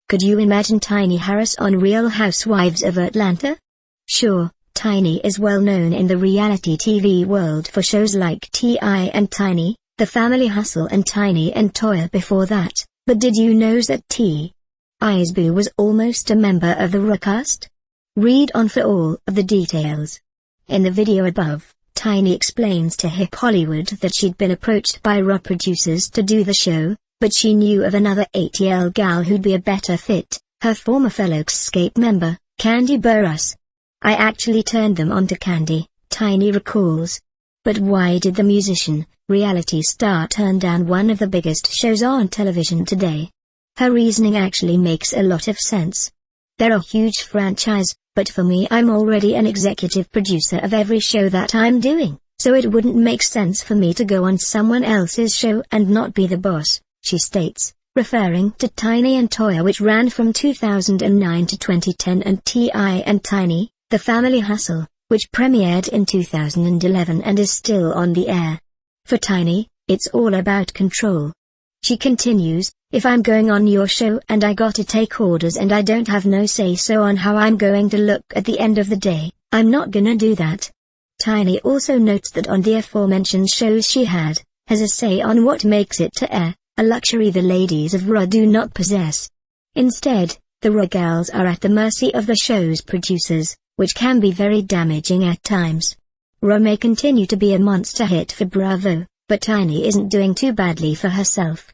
Could you imagine Tiny Harris on Real Housewives of Atlanta? Sure, Tiny is well known in the reality TV world for shows like T.I. and Tiny, The Family Hustle and Tiny and Toya before that, but did you know that T.I.'s Boo was almost a member of the Raw cast? Read on for all of the details. In the video above, Tiny explains to Hip Hollywood that she'd been approached by Raw producers to do the show, but she knew of another ATL gal who'd be a better fit, her former fellow Xscape member, Candy Burruss. I actually turned them on to Candy, Tiny recalls. But why did the musician, reality star turn down one of the biggest shows on television today? Her reasoning actually makes a lot of sense. They're a huge franchise, but for me I'm already an executive producer of every show that I'm doing, so it wouldn't make sense for me to go on someone else's show and not be the boss, she states, referring to Tiny and Toya, which ran from 2009 to 2010, and T.I. and Tiny, The Family Hustle, which premiered in 2011 and is still on the air. For Tiny, it's all about control. She continues, if I'm going on your show and I gotta take orders and I don't have no say-so on how I'm going to look at the end of the day, I'm not gonna do that. Tiny also notes that on the aforementioned shows she has a say on what makes it to air, a luxury the ladies of Raw do not possess. Instead, the Raw gals are at the mercy of the show's producers, which can be very damaging at times. Raw may continue to be a monster hit for Bravo, but Tiny isn't doing too badly for herself.